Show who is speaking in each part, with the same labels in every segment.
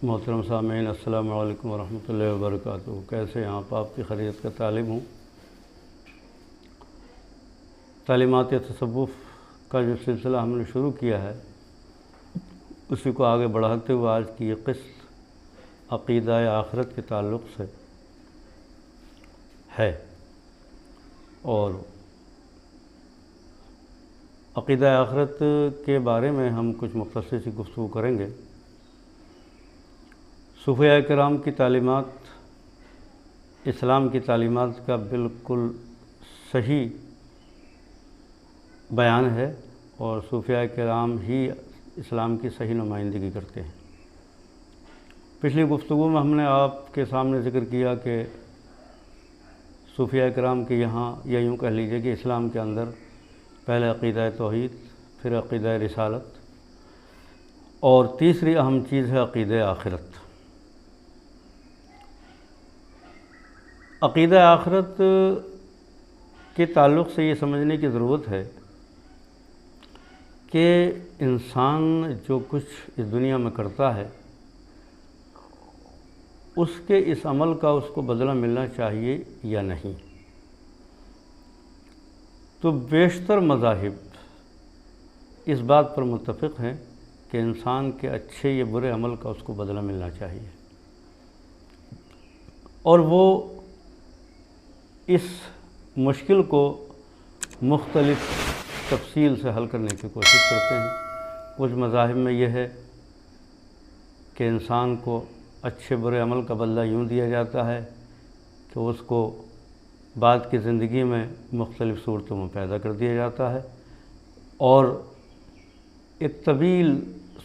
Speaker 1: محترم سامعین، السلام علیکم ورحمۃ اللہ وبرکاتہ۔ کیسے ہیں آپ کی خیریت کا طالب ہوں۔ تعلیمات تصوف کا جو سلسلہ ہم نے شروع کیا ہے اسی کو آگے بڑھاتے ہوئے آج کی یہ قسط عقیدہ آخرت کے تعلق سے ہے، اور عقیدہ آخرت کے بارے میں ہم کچھ مختصر سی گفتگو کریں گے۔ صوفیاء کرام کی تعلیمات اسلام کی تعلیمات کا بالکل صحیح بیان ہے، اور صوفیاء کرام ہی اسلام کی صحیح نمائندگی کرتے ہیں۔ پچھلی گفتگو میں ہم نے آپ کے سامنے ذکر کیا کہ صوفیاء کرام کے یہاں، یا یوں کہہ لیجیے کہ اسلام کے اندر پہلے عقیدہ توحید، پھر عقیدہ رسالت، اور تیسری اہم چیز ہے عقیدہ آخرت۔ عقیدہ آخرت کے تعلق سے یہ سمجھنے کی ضرورت ہے کہ انسان جو کچھ اس دنیا میں کرتا ہے اس کے اس عمل کا اس کو بدلہ ملنا چاہیے یا نہیں۔ تو بیشتر مذاہب اس بات پر متفق ہیں کہ انسان کے اچھے یا برے عمل کا اس کو بدلہ ملنا چاہیے، اور وہ اس مشکل کو مختلف تفصیل سے حل کرنے کی کوشش کرتے ہیں۔ کچھ مذاہب میں یہ ہے کہ انسان کو اچھے برے عمل کا بدلہ یوں دیا جاتا ہے کہ اس کو بعد کی زندگی میں مختلف صورتوں میں پیدا کر دیا جاتا ہے، اور ایک طویل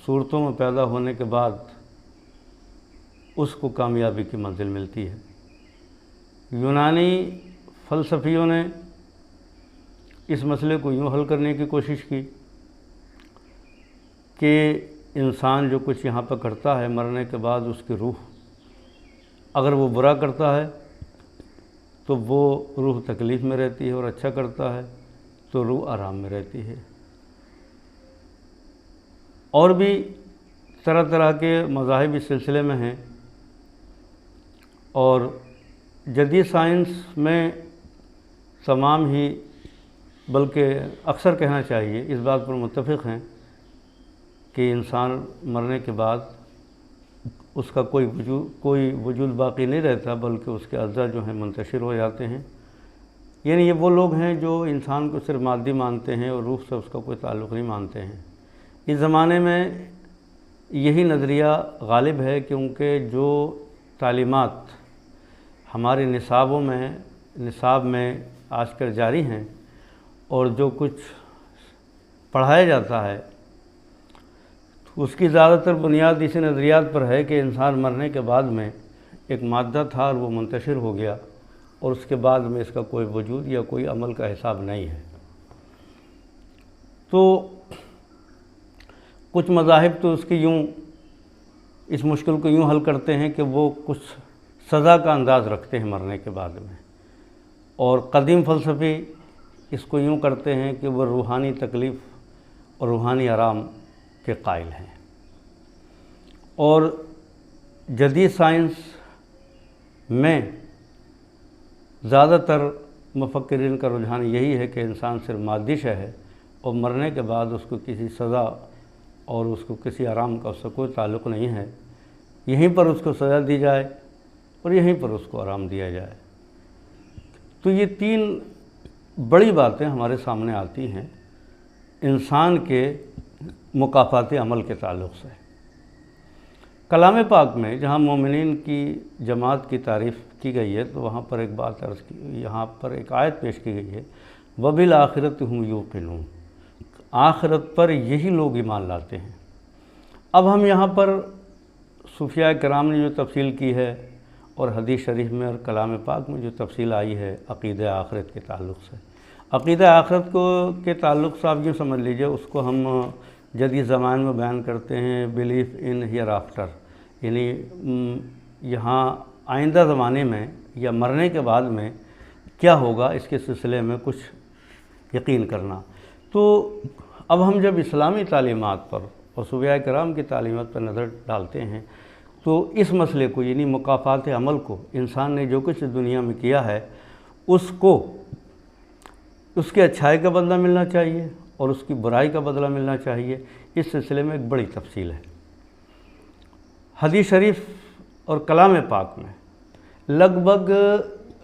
Speaker 1: صورتوں میں پیدا ہونے کے بعد اس کو کامیابی کی منزل ملتی ہے۔ یونانی فلسفیوں نے اس مسئلے کو یوں حل کرنے کی کوشش کی کہ انسان جو کچھ یہاں پر کرتا ہے، مرنے کے بعد اس کی روح، اگر وہ برا کرتا ہے تو وہ روح تکلیف میں رہتی ہے، اور اچھا کرتا ہے تو روح آرام میں رہتی ہے۔ اور بھی طرح طرح کے مذاہب اس سلسلے میں ہیں، اور جدید سائنس میں تمام ہی، بلکہ اکثر کہنا چاہیے، اس بات پر متفق ہیں کہ انسان مرنے کے بعد اس کا کوئی وجود باقی نہیں رہتا، بلکہ اس کے اعضاء جو ہیں منتشر ہو جاتے ہیں۔ یعنی یہ وہ لوگ ہیں جو انسان کو صرف مادی مانتے ہیں اور روح سے اس کا کوئی تعلق نہیں مانتے ہیں۔ اس زمانے میں یہی نظریہ غالب ہے، کیونکہ جو تعلیمات ہمارے نصاب میں آج کل جاری ہیں، اور جو کچھ پڑھایا جاتا ہے اس کی زیادہ تر بنیاد اسی نظریات پر ہے کہ انسان مرنے کے بعد میں ایک مادہ تھا اور وہ منتشر ہو گیا، اور اس کے بعد میں اس کا کوئی وجود یا کوئی عمل کا حساب نہیں ہے۔ تو کچھ مذاہب تو اس مشکل کو یوں حل کرتے ہیں کہ وہ کچھ سزا کا انداز رکھتے ہیں مرنے کے بعد میں، اور قدیم فلسفی اس کو یوں کرتے ہیں کہ وہ روحانی تکلیف اور روحانی آرام کے قائل ہیں۔ اور جدید سائنس میں زیادہ تر مفکرین کا رجحان یہی ہے کہ انسان صرف مادی شے ہے، اور مرنے کے بعد اس کو کسی سزا اور اس کو کسی آرام کا اس سے کوئی تعلق نہیں ہے۔ یہیں پر اس کو سزا دی جائے اور یہیں پر اس کو آرام دیا جائے۔ تو یہ تین بڑی باتیں ہمارے سامنے آتی ہیں انسان کے مکافاتی عمل کے تعلق سے۔ کلام پاک میں جہاں مومنین کی جماعت کی تعریف کی گئی ہے، تو وہاں پر ایک بات عرض کی، یہاں پر ایک آیت پیش کی گئی ہے، وَبِالْآخِرَةِ هُمْ يُوقِنُونَ، آخرت پر یہی لوگ ایمان لاتے ہیں۔ اب ہم یہاں پر صوفیاء کرام نے جو تفصیل کی ہے، اور حدیث شریف میں اور کلام پاک میں جو تفصیل آئی ہے عقیدہ آخرت کے تعلق سے، عقیدہ آخرت کے تعلق سے آپ یوں سمجھ لیجئے، اس کو ہم جدید زمان میں بیان کرتے ہیں بلیف ان ہیئر آفٹر، یعنی یہاں آئندہ زمانے میں یا مرنے کے بعد میں کیا ہوگا اس کے سلسلے میں کچھ یقین کرنا۔ تو اب ہم جب اسلامی تعلیمات پر اور صوفیاء کرام کی تعلیمات پر نظر ڈالتے ہیں تو اس مسئلے کو یعنی مکافات عمل کو انسان نے جو کچھ دنیا میں کیا ہے اس کو اس کی اچھائی کا بدلہ ملنا چاہیے اور اس کی برائی کا بدلہ ملنا چاہیے۔ اس سلسلے میں ایک بڑی تفصیل ہے۔ حدیث شریف اور کلام پاک میں لگ بھگ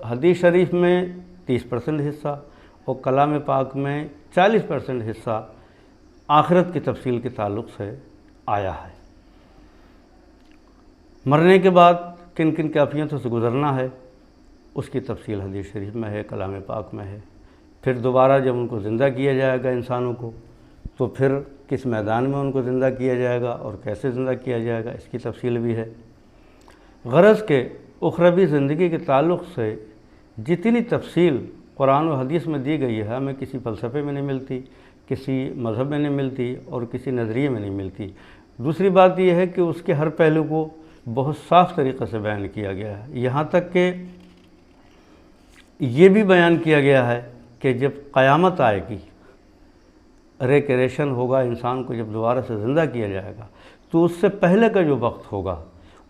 Speaker 1: حدیث شریف میں 30% حصہ اور کلام پاک میں 40% حصہ آخرت کی تفصیل کے تعلق سے آیا ہے۔ مرنے کے بعد کن کن کیفیتوں سے گزرنا ہے اس کی تفصیل حدیث شریف میں ہے، کلام پاک میں ہے۔ پھر دوبارہ جب ان کو زندہ کیا جائے گا انسانوں کو، تو پھر کس میدان میں ان کو زندہ کیا جائے گا اور کیسے زندہ کیا جائے گا اس کی تفصیل بھی ہے۔ غرض کہ اخروی زندگی کے تعلق سے جتنی تفصیل قرآن و حدیث میں دی گئی ہے ہمیں کسی فلسفے میں نہیں ملتی، کسی مذہب میں نہیں ملتی اور کسی نظریے میں نہیں ملتی۔ دوسری بات یہ ہے کہ اس کے ہر پہلو کو بہت صاف طریقے سے بیان کیا گیا ہے، یہاں تک کہ یہ بھی بیان کیا گیا ہے کہ جب قیامت آئے گی، ریکریشن ہوگا، انسان کو جب دوبارہ سے زندہ کیا جائے گا، تو اس سے پہلے کا جو وقت ہوگا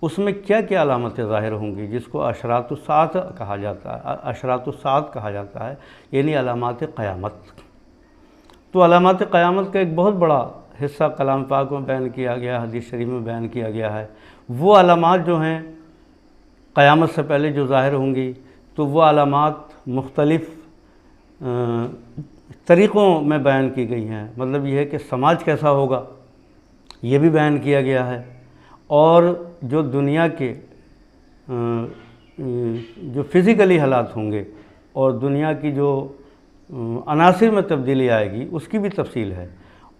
Speaker 1: اس میں کیا کیا علامتیں ظاہر ہوں گی، جس کو اشراط الساعۃ کہا جاتا ہے، اشراط الساعۃ کہا جاتا ہے، یعنی علامات قیامت۔ تو علامات قیامت کا ایک بہت بڑا حصہ کلام پاک میں بیان کیا گیا، حدیث شریف میں بیان کیا گیا ہے۔ وہ علامات جو ہیں قیامت سے پہلے جو ظاہر ہوں گی، تو وہ علامات مختلف طریقوں میں بیان کی گئی ہیں۔ مطلب یہ ہے کہ سماج کیسا ہوگا یہ بھی بیان کیا گیا ہے، اور جو دنیا کے جو فزیکلی حالات ہوں گے اور دنیا کی جو عناصر میں تبدیلی آئے گی اس کی بھی تفصیل ہے،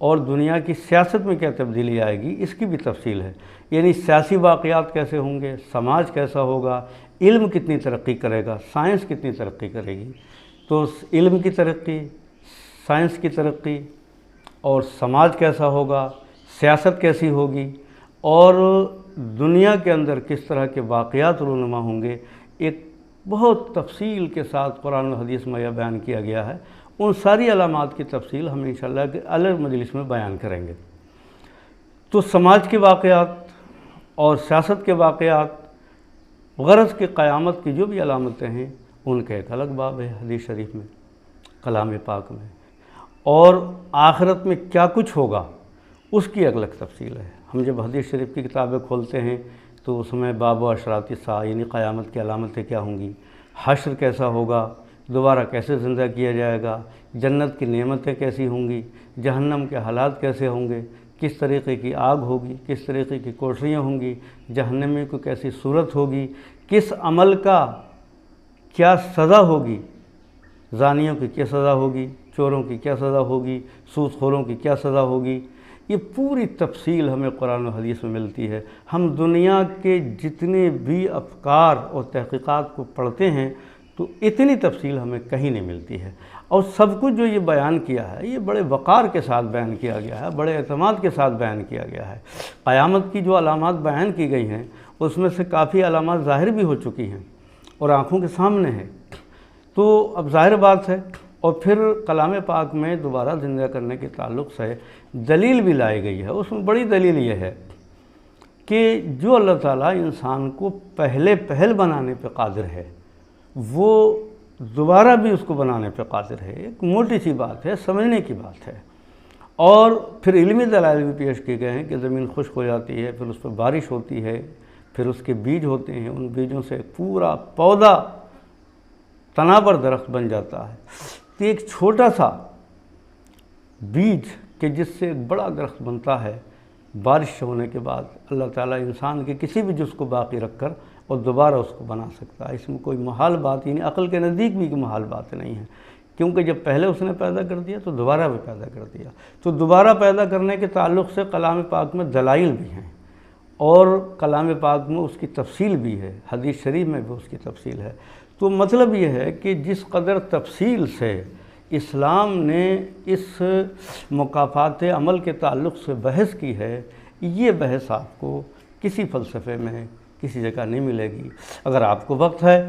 Speaker 1: اور دنیا کی سیاست میں کیا تبدیلی آئے گی اس کی بھی تفصیل ہے۔ یعنی سیاسی واقعات کیسے ہوں گے، سماج کیسا ہوگا، علم کتنی ترقی کرے گا، سائنس کتنی ترقی کرے گی۔ تو علم کی ترقی، سائنس کی ترقی اور سماج کیسا ہوگا، سیاست کیسی ہوگی، اور دنیا کے اندر کس طرح کے واقعات رونما ہوں گے، ایک بہت تفصیل کے ساتھ قرآن و حدیث میں یہ بیان کیا گیا ہے۔ ان ساری علامات کی تفصیل ہم انشاءاللہ کہ الگ مجلس میں بیان کریں گے۔ تو سماج کے واقعات اور سیاست کے واقعات، غرض کہ قیامت کی جو بھی علامتیں ہیں ان کا ایک الگ باب ہے حدیث شریف میں، کلام پاک میں، اور آخرت میں کیا کچھ ہوگا اس کی الگ تفصیل ہے۔ ہم جب حدیث شریف کی کتابیں کھولتے ہیں تو اس میں باب و اشراط الساعہ یعنی قیامت کی علامتیں کیا ہوں گی، حشر کیسا ہوگا، دوبارہ کیسے زندہ کیا جائے گا، جنت کی نعمتیں کیسی ہوں گی، جہنم کے حالات کیسے ہوں گے، کس طریقے کی آگ ہوگی، کس طریقے کی کوٹریاں ہوں گی، جہنمی کو کیسی صورت ہوگی، کس عمل کا کیا سزا ہوگی، زانیوں کی کیا سزا ہوگی، چوروں کی کیا سزا ہوگی، سود خوروں کی کیا سزا ہوگی، یہ پوری تفصیل ہمیں قرآن و حدیث میں ملتی ہے۔ ہم دنیا کے جتنے بھی افکار اور تحقیقات کو پڑھتے ہیں تو اتنی تفصیل ہمیں کہیں نہیں ملتی ہے، اور سب کچھ جو یہ بیان کیا ہے یہ بڑے وقار کے ساتھ بیان کیا گیا ہے، بڑے اعتماد کے ساتھ بیان کیا گیا ہے۔ قیامت کی جو علامات بیان کی گئی ہیں اس میں سے کافی علامات ظاہر بھی ہو چکی ہیں اور آنکھوں کے سامنے ہیں، تو اب ظاہر بات ہے۔ اور پھر کلام پاک میں دوبارہ زندہ کرنے کے تعلق سے دلیل بھی لائی گئی ہے۔ اس میں بڑی دلیل یہ ہے کہ جو اللہ تعالیٰ انسان کو پہل بنانے پہ قادر ہے وہ دوبارہ بھی اس کو بنانے پہ قادر ہے۔ ایک موٹی سی بات ہے، سمجھنے کی بات ہے۔ اور پھر علمی دلائل بھی پیش کیے گئے ہیں کہ زمین خشک ہو جاتی ہے، پھر اس پہ بارش ہوتی ہے، پھر اس کے بیج ہوتے ہیں، ان بیجوں سے پورا پودا تناور درخت بن جاتا ہے۔ تو ایک چھوٹا سا بیج کہ جس سے ایک بڑا درخت بنتا ہے، بارش ہونے کے بعد اللہ تعالیٰ انسان کے کسی بھی جز کو باقی رکھ کر اور دوبارہ اس کو بنا سکتا ہے۔ اس میں کوئی محال بات، یعنی عقل کے نزدیک بھی کوئی محال بات نہیں ہے، کیونکہ جب پہلے اس نے پیدا کر دیا تو دوبارہ بھی پیدا کر دیا۔ تو دوبارہ پیدا کرنے کے تعلق سے کلام پاک میں دلائل بھی ہیں، اور کلام پاک میں اس کی تفصیل بھی ہے، حدیث شریف میں بھی اس کی تفصیل ہے۔ تو مطلب یہ ہے کہ جس قدر تفصیل سے اسلام نے اس مکافات عمل کے تعلق سے بحث کی ہے، یہ بحث آپ کو کسی فلسفے میں کسی جگہ نہیں ملے گی۔ اگر آپ کو وقت ہے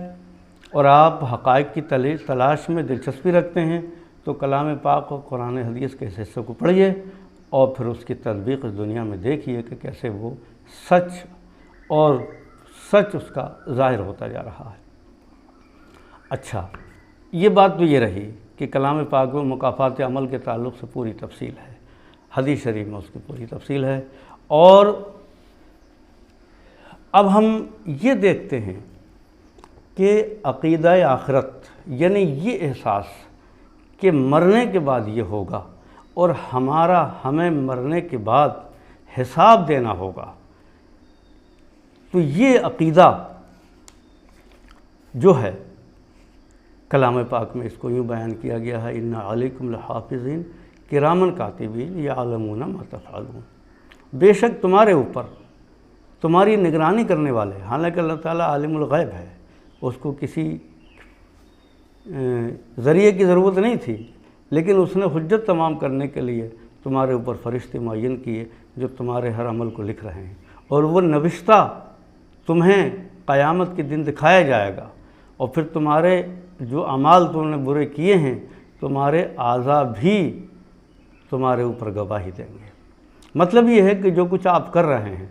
Speaker 1: اور آپ حقائق کی تلاش میں دلچسپی رکھتے ہیں تو کلام پاک اور قرآن حدیث کے اس حصے کو پڑھیے اور پھر اس کی تطبیق اس دنیا میں دیکھیے کہ کیسے وہ سچ اور سچ اس کا ظاہر ہوتا جا رہا ہے۔ اچھا، یہ بات تو یہ رہی کہ کلام پاک میں مکافات عمل کے تعلق سے پوری تفصیل ہے، حدیث شریف میں اس کی پوری تفصیل ہے۔ اور اب ہم یہ دیکھتے ہیں کہ عقیدہ آخرت، یعنی یہ احساس کہ مرنے کے بعد یہ ہوگا اور ہمیں مرنے کے بعد حساب دینا ہوگا، تو یہ عقیدہ جو ہے کلام پاک میں اس کو یوں بیان کیا گیا ہے، اِنَّ عَلَيْكُمْ لَحَافِظِينَ کِرَامًا کاتبین یعلمون ما تفعلون، بے شک تمہارے اوپر تمہاری نگرانی کرنے والے، حالانکہ اللہ تعالیٰ عالم الغیب ہے، اس کو کسی ذریعے کی ضرورت نہیں تھی، لیکن اس نے حجت تمام کرنے کے لیے تمہارے اوپر فرشتے معین کیے جو تمہارے ہر عمل کو لکھ رہے ہیں، اور وہ نوشتہ تمہیں قیامت کے دن دکھایا جائے گا، اور پھر تمہارے جو اعمال تم نے برے کیے ہیں تمہارے اعضاء بھی تمہارے اوپر گواہی دیں گے۔ مطلب یہ ہے کہ جو کچھ آپ کر رہے ہیں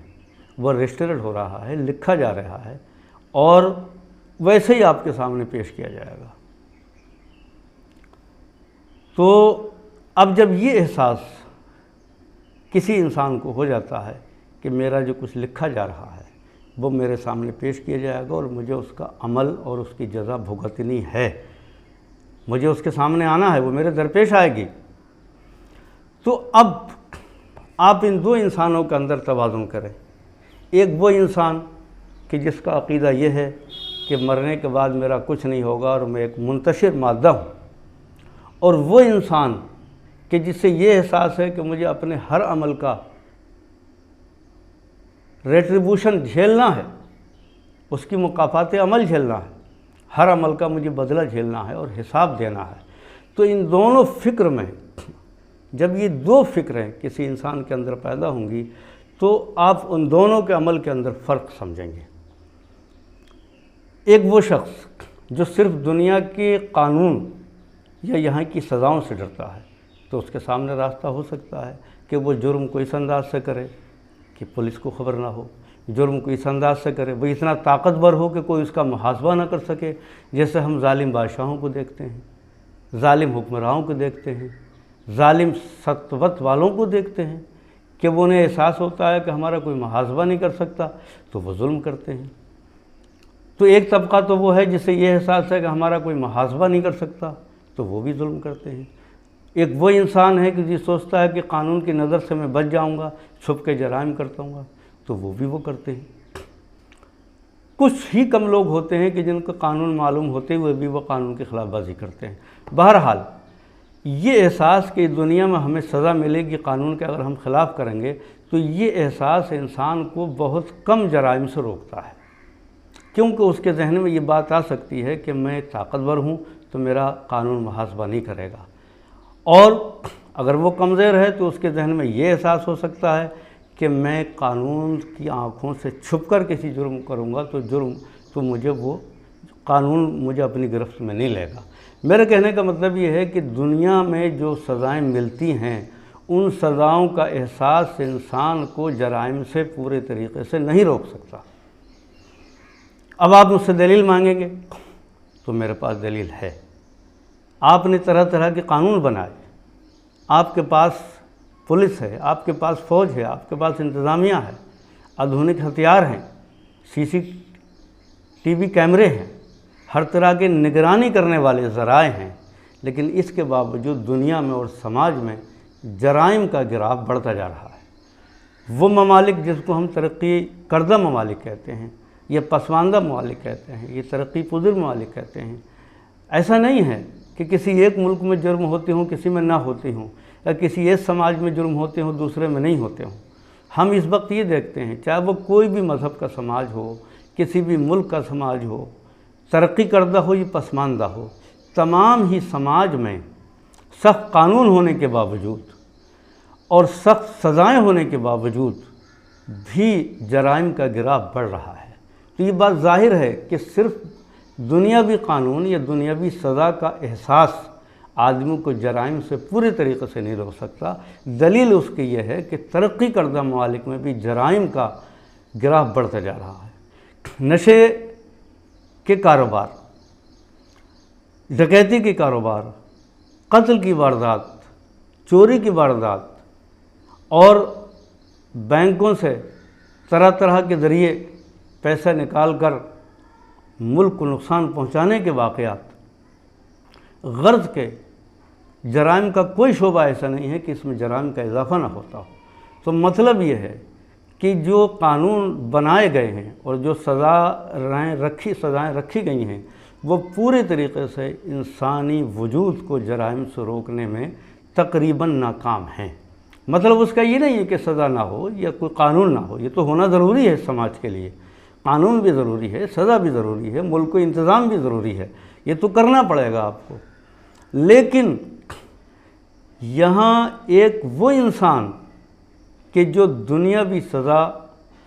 Speaker 1: وہ رجسٹرڈ ہو رہا ہے، لکھا جا رہا ہے، اور ویسے ہی آپ کے سامنے پیش کیا جائے گا۔ تو اب جب یہ احساس کسی انسان کو ہو جاتا ہے کہ میرا جو کچھ لکھا جا رہا ہے وہ میرے سامنے پیش کیا جائے گا اور مجھے اس کا عمل اور اس کی جزا بھگتنی ہے، مجھے اس کے سامنے آنا ہے، وہ میرے درپیش آئے گی، تو اب آپ ان دو انسانوں کے اندر توازن کریں۔ ایک وہ انسان کہ جس کا عقیدہ یہ ہے کہ مرنے کے بعد میرا کچھ نہیں ہوگا اور میں ایک منتشر مادہ ہوں، اور وہ انسان کہ جس سے یہ احساس ہے کہ مجھے اپنے ہر عمل کا ریٹریبیوشن جھیلنا ہے، اس کی مکافات عمل جھیلنا ہے، ہر عمل کا مجھے بدلہ جھیلنا ہے اور حساب دینا ہے۔ تو ان دونوں فکر میں جب یہ دو فکریں کسی انسان کے اندر پیدا ہوں گی تو آپ ان دونوں کے عمل کے اندر فرق سمجھیں گے۔ ایک وہ شخص جو صرف دنیا کے قانون یا یہاں کی سزاؤں سے ڈرتا ہے تو اس کے سامنے راستہ ہو سکتا ہے کہ وہ جرم کو اس انداز سے کرے کہ پولیس کو خبر نہ ہو، جرم کو اس انداز سے کرے وہ اتنا طاقتور ہو کہ کوئی اس کا محاسبہ نہ کر سکے، جیسے ہم ظالم بادشاہوں کو دیکھتے ہیں، ظالم حکمرانوں کو دیکھتے ہیں، ظالم سطوت والوں کو دیکھتے ہیں کہ وہ انہیں احساس ہوتا ہے کہ ہمارا کوئی محاسبہ نہیں کر سکتا تو وہ ظلم کرتے ہیں۔ تو ایک طبقہ تو وہ ہے جسے یہ احساس ہے کہ ہمارا کوئی محاسبہ نہیں کر سکتا تو وہ بھی ظلم کرتے ہیں۔ ایک وہ انسان ہے کہ جو سوچتا ہے کہ قانون کی نظر سے میں بچ جاؤں گا، چھپ کے جرائم کرتا ہوں گا، تو وہ بھی وہ کرتے ہیں۔ کچھ ہی کم لوگ ہوتے ہیں کہ جن کو قانون معلوم ہوتے ہوئے بھی وہ قانون کی خلاف ورزی کرتے ہیں۔ بہرحال یہ احساس کہ دنیا میں ہمیں سزا ملے گی قانون کے اگر ہم خلاف کریں گے، تو یہ احساس انسان کو بہت کم جرائم سے روکتا ہے، کیونکہ اس کے ذہن میں یہ بات آ سکتی ہے کہ میں طاقتور ہوں تو میرا قانون محاسبہ نہیں کرے گا، اور اگر وہ کمزور ہے تو اس کے ذہن میں یہ احساس ہو سکتا ہے کہ میں قانون کی آنکھوں سے چھپ کر کسی جرم کروں گا تو مجھے وہ قانون مجھے اپنی گرفت میں نہیں لے گا۔ میرے کہنے کا مطلب یہ ہے کہ دنیا میں جو سزائیں ملتی ہیں ان سزاؤں کا احساس انسان کو جرائم سے پورے طریقے سے نہیں روک سکتا۔ اب آپ مجھ سے دلیل مانگیں گے تو میرے پاس دلیل ہے۔ آپ نے طرح طرح کے قانون بنائے، آپ کے پاس پولیس ہے، آپ کے پاس فوج ہے، آپ کے پاس انتظامیہ ہے، آدھونک ہتھیار ہیں، CCTV کیمرے ہیں، ہر طرح کے نگرانی کرنے والے ذرائع ہیں، لیکن اس کے باوجود دنیا میں اور سماج میں جرائم کا گراف بڑھتا جا رہا ہے۔ وہ ممالک جس کو ہم ترقی کردہ ممالک کہتے ہیں، یہ پسماندہ ممالک کہتے ہیں، یہ ترقی پذیر ممالک کہتے ہیں، ایسا نہیں ہے کہ کسی ایک ملک میں جرم ہوتے ہوں کسی میں نہ ہوتے ہوں، یا کسی ایک سماج میں جرم ہوتے ہوں دوسرے میں نہیں ہوتے ہوں۔ ہم اس وقت یہ دیکھتے ہیں چاہے وہ کوئی بھی مذہب کا سماج ہو، کسی بھی ملک کا سماج ہو، ترقی کردہ ہو یا پسماندہ ہو، تمام ہی سماج میں سخت قانون ہونے کے باوجود اور سخت سزائیں ہونے کے باوجود بھی جرائم کا گراف بڑھ رہا ہے۔ تو یہ بات ظاہر ہے کہ صرف دنیاوی قانون یا دنیاوی سزا کا احساس آدمی کو جرائم سے پورے طریقے سے نہیں روک سکتا۔ دلیل اس کی یہ ہے کہ ترقی کردہ ممالک میں بھی جرائم کا گراف بڑھتا جا رہا ہے۔ نشے کے کاروبار، ڈکیتی کے کاروبار، قتل کی واردات، چوری کی واردات اور بینکوں سے طرح طرح کے ذریعے پیسہ نکال کر ملک کو نقصان پہنچانے کے واقعات، غرض کے جرائم کا کوئی شعبہ ایسا نہیں ہے کہ اس میں جرائم کا اضافہ نہ ہوتا ہو۔ تو مطلب یہ ہے کہ جو قانون بنائے گئے ہیں اور جو سزائیں رکھی گئی ہیں وہ پورے طریقے سے انسانی وجود کو جرائم سے روکنے میں تقریباً ناکام ہیں۔ مطلب اس کا یہ نہیں ہے کہ سزا نہ ہو یا کوئی قانون نہ ہو، یہ تو ہونا ضروری ہے سماج کے لیے، قانون بھی ضروری ہے، سزا بھی ضروری ہے، ملک کو انتظام بھی ضروری ہے، یہ تو کرنا پڑے گا آپ کو۔ لیکن یہاں ایک وہ انسان کہ جو دنیاوی سزا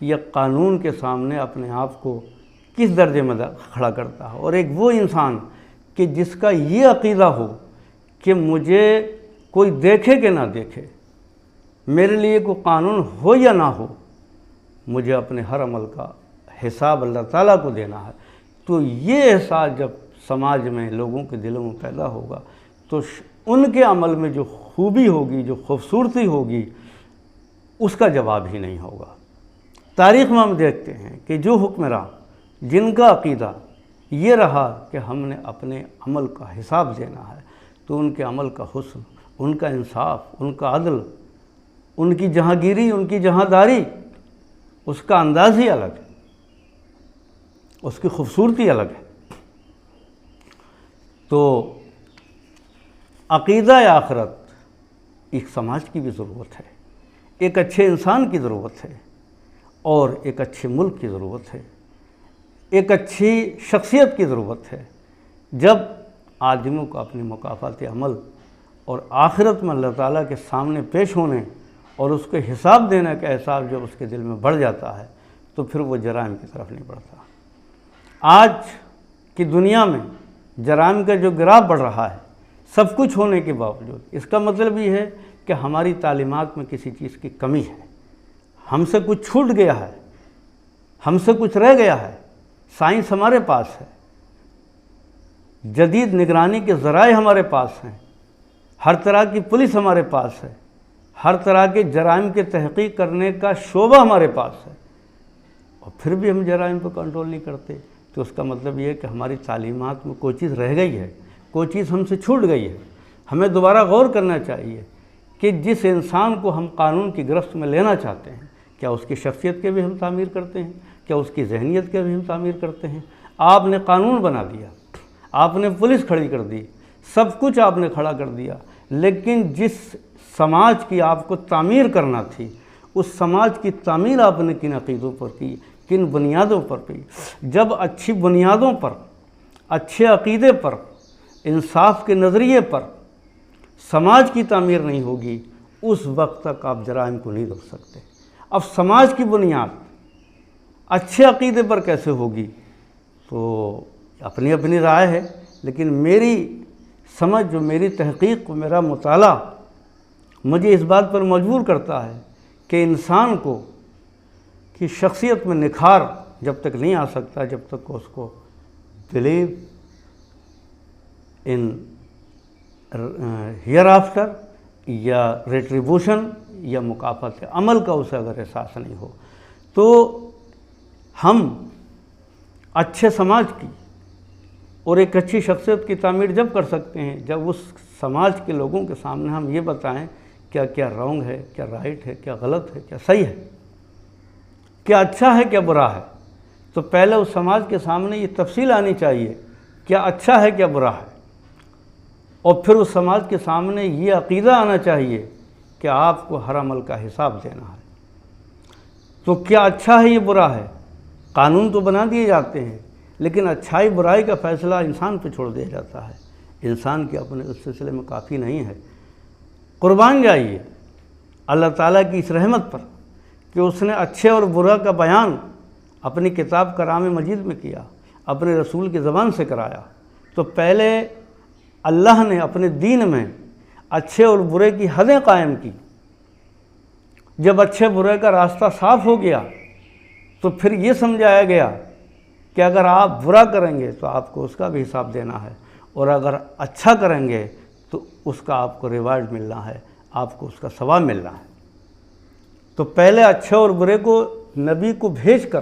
Speaker 1: یا قانون کے سامنے اپنے آپ کو کس درجے میں کھڑا کرتا ہے، اور ایک وہ انسان کہ جس کا یہ عقیدہ ہو کہ مجھے کوئی دیکھے کہ نہ دیکھے، میرے لیے کوئی قانون ہو یا نہ ہو، مجھے اپنے ہر عمل کا حساب اللہ تعالیٰ کو دینا ہے۔ تو یہ احساس جب سماج میں لوگوں کے دلوں میں پیدا ہوگا تو ان کے عمل میں جو خوبی ہوگی، جو خوبصورتی ہوگی، اس کا جواب ہی نہیں ہوگا۔ تاریخ میں ہم دیکھتے ہیں کہ جو حکمران جن کا عقیدہ یہ رہا کہ ہم نے اپنے عمل کا حساب دینا ہے، تو ان کے عمل کا حسن، ان کا انصاف، ان کا عدل، ان کی جہانگیری، ان کی جہانداری، اس کا انداز ہی الگ ہے، اس کی خوبصورتی الگ ہے۔ تو عقیدہ آخرت ایک سماج کی بھی ضرورت ہے، ایک اچھے انسان کی ضرورت ہے، اور ایک اچھے ملک کی ضرورت ہے، ایک اچھی شخصیت کی ضرورت ہے۔ جب آدمیوں کو اپنے مکافات عمل اور آخرت میں اللہ تعالیٰ کے سامنے پیش ہونے اور اس کے حساب دینے کا احساس جب اس کے دل میں بڑھ جاتا ہے تو پھر وہ جرائم کی طرف نہیں بڑھتا۔ آج کی دنیا میں جرائم کا جو گراف بڑھ رہا ہے، سب کچھ ہونے کے باوجود، اس کا مطلب یہ ہے کہ ہماری تعلیمات میں کسی چیز کی کمی ہے، ہم سے کچھ چھوٹ گیا ہے، ہم سے کچھ رہ گیا ہے۔ سائنس ہمارے پاس ہے، جدید نگرانی کے ذرائع ہمارے پاس ہیں، ہر طرح کی پولیس ہمارے پاس ہے، ہر طرح کے جرائم کی تحقیق کرنے کا شعبہ ہمارے پاس ہے، اور پھر بھی ہم جرائم پہ کنٹرول نہیں کرتے۔ تو اس کا مطلب یہ ہے کہ ہماری تعلیمات میں کوئی چیز رہ گئی ہے، کوئی چیز ہم سے چھوٹ گئی ہے۔ ہمیں دوبارہ غور کرنا چاہیے کہ جس انسان کو ہم قانون کی گرفت میں لینا چاہتے ہیں، کیا اس کی شخصیت کے بھی ہم تعمیر کرتے ہیں؟ کیا اس کی ذہنیت کے بھی ہم تعمیر کرتے ہیں؟ آپ نے قانون بنا دیا، آپ نے پولیس کھڑی کر دی، سب کچھ آپ نے کھڑا کر دیا، لیکن جس سماج کی آپ کو تعمیر کرنا تھی، اس سماج کی تعمیر آپ نے کن عقیدوں پر کی، کن بنیادوں پر کی؟ جب اچھی بنیادوں پر، اچھے عقیدے پر، انصاف کے نظریے پر سماج کی تعمیر نہیں ہوگی، اس وقت تک آپ جرائم کو نہیں روک سکتے۔ اب سماج کی بنیاد اچھے عقیدے پر کیسے ہوگی؟ تو اپنی اپنی رائے ہے، لیکن میری سمجھ، جو میری تحقیق، میرا مطالعہ مجھے اس بات پر مجبور کرتا ہے کہ انسان کو کی شخصیت میں نکھار جب تک نہیں آ سکتا، جب تک اس کو بلیو ان ہیئر آفٹر یا ریٹریبیوشن یا مکافات عمل کا اسے اگر احساس نہیں ہو، تو ہم اچھے سماج کی اور ایک اچھی شخصیت کی تعمیر جب کر سکتے ہیں جب اس سماج کے لوگوں کے سامنے ہم یہ بتائیں کیا کیا رانگ ہے، کیا رائٹ ہے، کیا غلط ہے، کیا صحیح ہے، کیا اچھا ہے، کیا برا ہے۔ تو پہلے اس سماج کے سامنے یہ تفصیل آنی چاہیے کیا اچھا ہے، کیا برا ہے، اور پھر اس سماج کے سامنے یہ عقیدہ آنا چاہیے کہ آپ کو ہر عمل کا حساب دینا ہے۔ تو کیا اچھا ہے، یہ برا ہے، قانون تو بنا دیے جاتے ہیں، لیکن اچھائی برائی کا فیصلہ انسان پہ چھوڑ دیا جاتا ہے۔ انسان کے اپنے اس سلسلے میں کافی نہیں ہے۔ قربان جائیے اللہ تعالیٰ کی اس رحمت پر کہ اس نے اچھے اور برا کا بیان اپنی کتاب کلام مجید میں کیا، اپنے رسول کی زبان سے کرایا۔ تو پہلے اللہ نے اپنے دین میں اچھے اور برے کی حدیں قائم کی۔ جب اچھے برے کا راستہ صاف ہو گیا تو پھر یہ سمجھایا گیا کہ اگر آپ برا کریں گے تو آپ کو اس کا بھی حساب دینا ہے، اور اگر اچھا کریں گے تو اس کا آپ کو ریوارڈ ملنا ہے، آپ کو اس کا ثواب ملنا ہے۔ تو پہلے اچھے اور برے کو نبی کو بھیج کر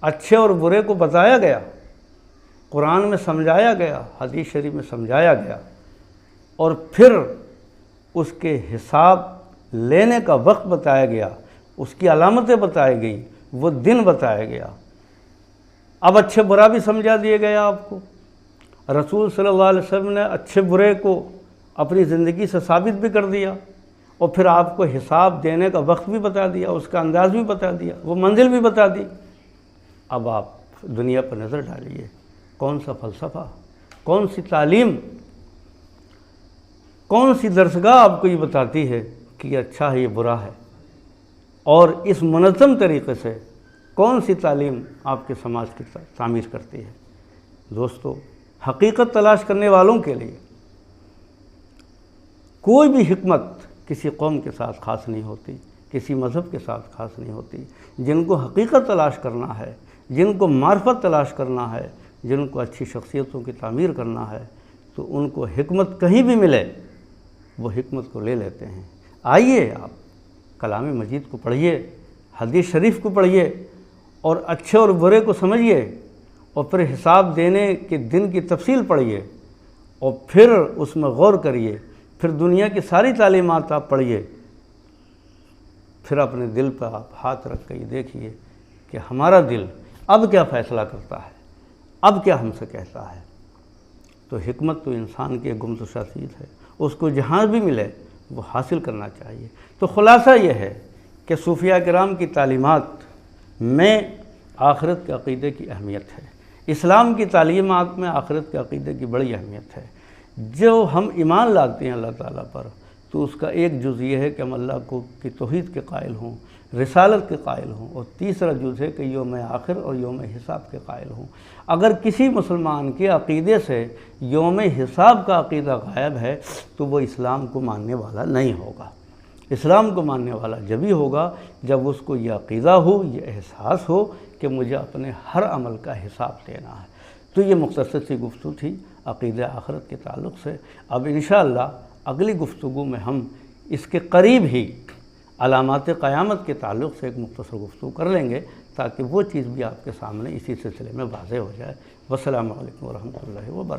Speaker 1: اچھے اور برے کو بتایا گیا، قرآن میں سمجھایا گیا، حدیث شریف میں سمجھایا گیا، اور پھر اس کے حساب لینے کا وقت بتایا گیا، اس کی علامتیں بتائی گئیں، وہ دن بتایا گیا۔ اب اچھے برا بھی سمجھا دیا گیا آپ کو۔ رسول صلی اللہ علیہ وسلم نے اچھے برے کو اپنی زندگی سے ثابت بھی کر دیا، اور پھر آپ کو حساب دینے کا وقت بھی بتا دیا، اس کا انداز بھی بتا دیا، وہ منزل بھی بتا دی۔ اب آپ دنیا پر نظر ڈالیے، کون سا فلسفہ، کون سی تعلیم، کون سی درسگاہ آپ کو یہ بتاتی ہے کہ یہ اچھا ہے یہ برا ہے، اور اس منظم طریقے سے کون سی تعلیم آپ کے سماج کی تعمیر کرتی ہے؟ دوستو، حقیقت تلاش کرنے والوں کے لیے کوئی بھی حکمت کسی قوم کے ساتھ خاص نہیں ہوتی، کسی مذہب کے ساتھ خاص نہیں ہوتی۔ جن کو حقیقت تلاش کرنا ہے، جن کو معرفت تلاش کرنا ہے، جن کو اچھی شخصیتوں کی تعمیر کرنا ہے، تو ان کو حکمت کہیں بھی ملے وہ حکمت کو لے لیتے ہیں۔ آئیے آپ کلام مجید کو پڑھیے، حدیث شریف کو پڑھیے، اور اچھے اور برے کو سمجھیے، اور پھر حساب دینے کے دن کی تفصیل پڑھیے، اور پھر اس میں غور کریے، پھر دنیا کی ساری تعلیمات آپ پڑھیے، پھر اپنے دل پہ آپ ہاتھ رکھ کے یہ دیکھیے کہ ہمارا دل اب کیا فیصلہ کرتا ہے، اب کیا ہم سے کہتا ہے۔ تو حکمت تو انسان کی گمشدہ چیز ہے، اس کو جہاں بھی ملے وہ حاصل کرنا چاہیے۔ تو خلاصہ یہ ہے کہ صوفیاء کرام کی تعلیمات میں آخرت کے عقیدے کی اہمیت ہے، اسلام کی تعلیمات میں آخرت کے عقیدے کی بڑی اہمیت ہے۔ جو ہم ایمان لاتے ہیں اللہ تعالیٰ پر، تو اس کا ایک جز یہ ہے کہ ہم اللہ کی توحید کے قائل ہوں، رسالت کے قائل ہوں، اور تیسرا جز ہے کہ یوم آخر اور یوم حساب کے قائل ہوں۔ اگر کسی مسلمان کے عقیدے سے یوم حساب کا عقیدہ غائب ہے تو وہ اسلام کو ماننے والا نہیں ہوگا۔ اسلام کو ماننے والا جبھی ہوگا جب اس کو یہ عقیدہ ہو، یہ احساس ہو کہ مجھے اپنے ہر عمل کا حساب دینا ہے۔ تو یہ مختصر سی گفتگو تھی عقیدہ آخرت کے تعلق سے۔ اب انشاءاللہ اگلی گفتگو میں ہم اس کے قریب ہی علامات قیامت کے تعلق سے ایک مختصر گفتگو کر لیں گے، تاکہ وہ چیز بھی آپ کے سامنے اسی سلسلے میں واضح ہو جائے۔ والسلام علیکم ورحمۃ اللہ وبرکاتہ۔